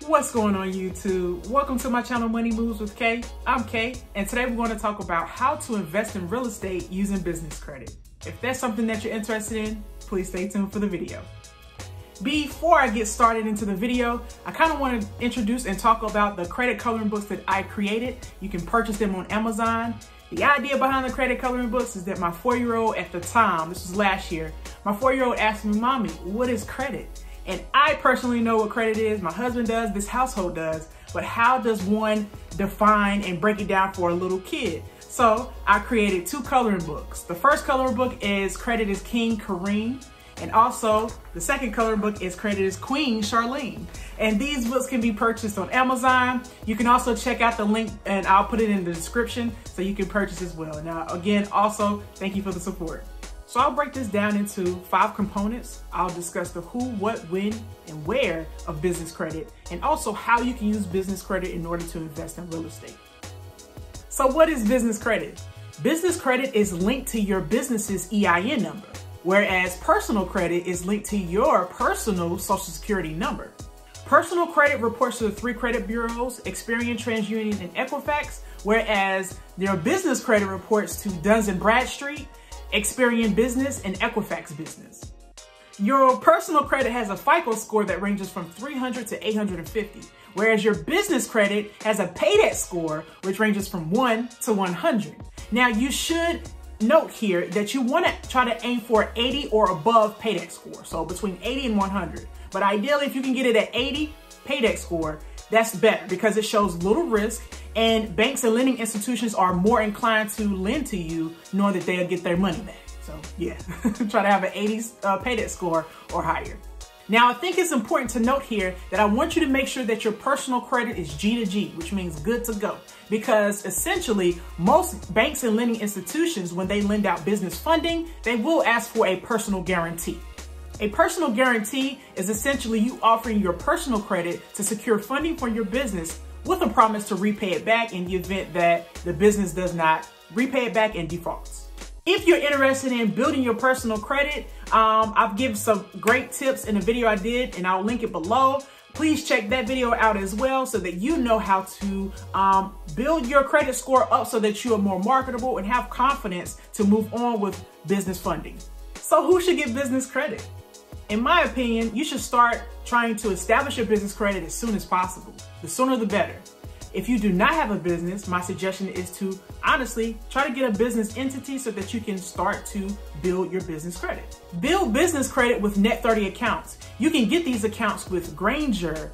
What's going on YouTube? Welcome to my channel Money Moves with Kay. I'm Kay, and today we're going to talk about how to invest in real estate using business credit. If that's something that you're interested in, please stay tuned for the video. Before I get started into the video, I kind of want to introduce and talk about the credit coloring books that I created. You can purchase them on Amazon. The idea behind the credit coloring books is that my 4-year-old at the time, this was last year, my 4-year-old asked me, "Mommy, what is credit?" And I personally know what credit is, my husband does, this household does, but how does one define and break it down for a little kid? So I created 2 coloring books. The first coloring book is Credit is King Kareem, and also the second coloring book is Credit is Queen Charlene. And these books can be purchased on Amazon. You can also check out the link and I'll put it in the description so you can purchase as well. Now again, also thank you for the support. So I'll break this down into 5 components. I'll discuss the who, what, when, and where of business credit, and also how you can use business credit in order to invest in real estate. So what is business credit? Business credit is linked to your business's EIN number, whereas personal credit is linked to your personal Social Security number. Personal credit reports to the 3 credit bureaus, Experian, TransUnion, and Equifax, whereas your business credit reports to Dun & Bradstreet, Experian Business, and Equifax Business. Your personal credit has a FICO score that ranges from 300 to 850, whereas your business credit has a PAYDEX score, which ranges from 1 to 100. Now you should note here that you want to try to aim for 80 or above PAYDEX score, so between 80 and 100. But ideally, if you can get it at 80 PAYDEX score, that's better because it shows little risk, and banks and lending institutions are more inclined to lend to you knowing that they'll get their money back. So yeah, try to have an 80 PAYDEX score or higher. Now I think it's important to note here that I want you to make sure that your personal credit is G to G, which means good to go. Because essentially most banks and lending institutions, when they lend out business funding, they will ask for a personal guarantee. A personal guarantee is essentially you offering your personal credit to secure funding for your business with a promise to repay it back in the event that the business does not repay it back and defaults. If you're interested in building your personal credit, I've given some great tips in a video I did and I'll link it below. Please check that video out as well so that you know how to build your credit score up so that you are more marketable and have confidence to move on with business funding. So who should get business credit? In my opinion, you should start trying to establish your business credit as soon as possible. The sooner the better. If you do not have a business, my suggestion is to honestly try to get a business entity so that you can start to build your business credit. Build business credit with Net30 accounts. You can get these accounts with Grainger,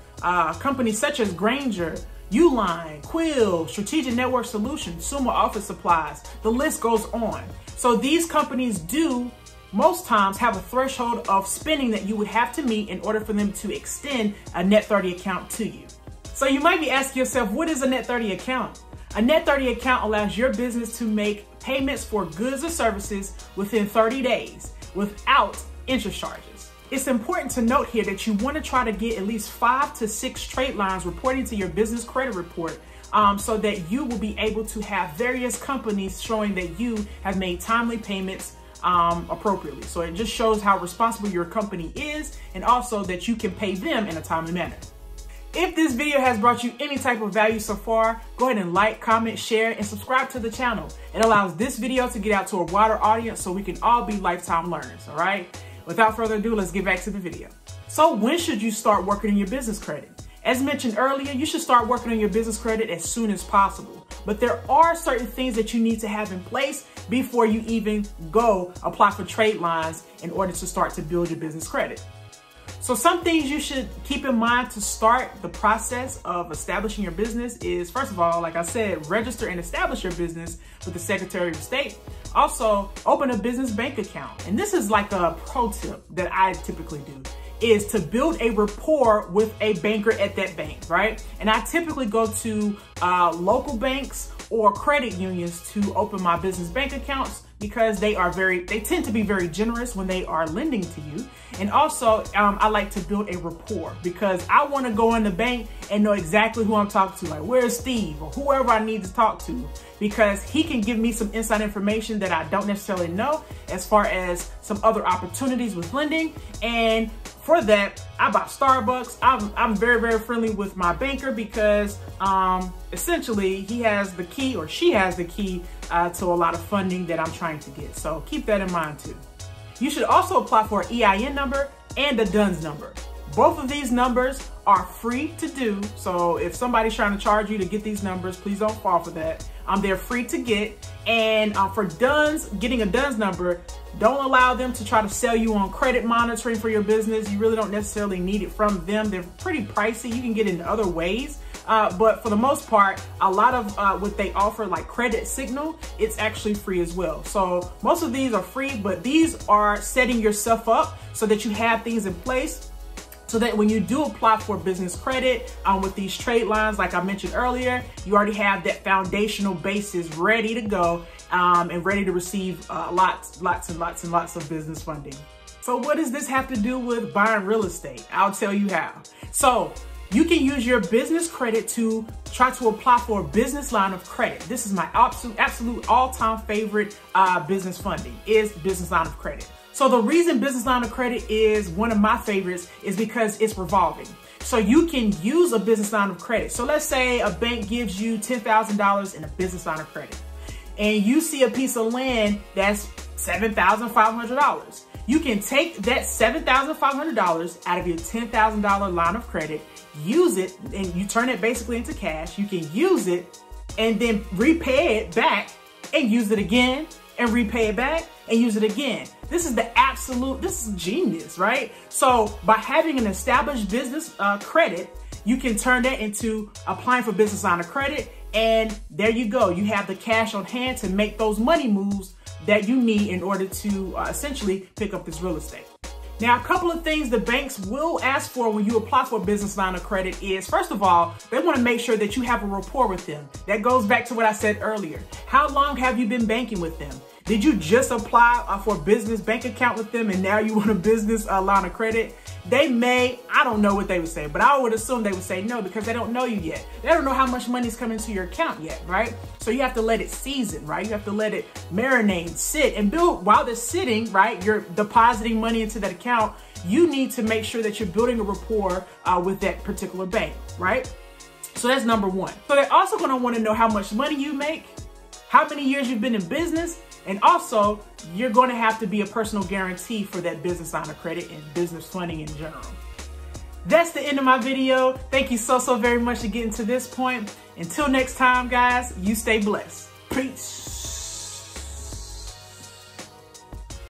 companies such as Grainger, Uline, Quill, Strategic Network Solutions, Summa Office Supplies. The list goes on. So these companies do most times have a threshold of spending that you would have to meet in order for them to extend a Net30 account to you. So you might be asking yourself, what is a Net30 account? A Net30 account allows your business to make payments for goods or services within 30 days without interest charges. It's important to note here that you want to try to get at least 5 to 6 trade lines reporting to your business credit report so that you will be able to have various companies showing that you have made timely payments appropriately. So it just shows how responsible your company is and also that you can pay them in a timely manner. If this video has brought you any type of value so far, go ahead and like, comment, share, and subscribe to the channel. It allows this video to get out to a wider audience so we can all be lifetime learners, all right? Without further ado, let's get back to the video. So when should you start working on your business credit? As mentioned earlier, you should start working on your business credit as soon as possible. But there are certain things that you need to have in place before you even go apply for trade lines in order to start to build your business credit. So some things you should keep in mind to start the process of establishing your business is, first of all, like I said, register and establish your business with the Secretary of State. Also, open a business bank account. And this is like a pro tip that I typically do, is to build a rapport with a banker at that bank, right? And I typically go to local banks or credit unions to open my business bank accounts because they tend to be very generous when they are lending to you. And also, I like to build a rapport because I want to go in the bank and know exactly who I'm talking to. Like, where's Steve or whoever I need to talk to, because he can give me some inside information that I don't necessarily know as far as some other opportunities with lending. And for that, I bought Starbucks. I'm very, very friendly with my banker because essentially he has the key, or she has the key to a lot of funding that I'm trying to get. So keep that in mind too. You should also apply for an EIN number and a DUNS number. Both of these numbers are free to do. So if somebody's trying to charge you to get these numbers, please don't fall for that. They're free to get. And for DUNS, getting a DUNS number, don't allow them to try to sell you on credit monitoring for your business. You really don't necessarily need it from them. They're pretty pricey. You can get it in other ways. But for the most part, a lot of what they offer, like Credit Signal, it's actually free as well. So most of these are free, but these are setting yourself up so that you have things in place, so that when you do apply for business credit with these trade lines, like I mentioned earlier, you already have that foundational basis ready to go and ready to receive lots and lots of business funding. So what does this have to do with buying real estate? I'll tell you how. So you can use your business credit to try to apply for a business line of credit. This is my absolute all-time favorite business funding, is business line of credit. So the reason business line of credit is one of my favorites is because it's revolving. So you can use a business line of credit. So let's say a bank gives you $10,000 in a business line of credit, and you see a piece of land that's $7,500. You can take that $7,500 out of your $10,000 line of credit, use it, and you turn it basically into cash. You can use it and then repay it back and use it again and repay it back and use it again. This is genius, right? So by having an established business credit, you can turn that into applying for business line of credit, and there you go. You have the cash on hand to make those money moves that you need in order to essentially pick up this real estate. Now, a couple of things the banks will ask for when you apply for a business line of credit is, first of all, they want to make sure that you have a rapport with them. That goes back to what I said earlier. How long have you been banking with them? Did you just apply for a business bank account with them and now you want a business line of credit? They may, I don't know what they would say, but I would assume they would say no, because they don't know you yet. They don't know how much money is coming to your account yet, right? So you have to let it season, right? You have to let it marinate, sit, and build. While it's sitting, right, you're depositing money into that account. You need to make sure that you're building a rapport with that particular bank, right? So that's number one. So they're also going to want to know how much money you make, how many years you've been in business, and also you're going to have to be a personal guarantee for that business line of credit and business funding in general. That's the end of my video. Thank you so very much for getting to this point. Until next time, guys, you stay blessed. Peace.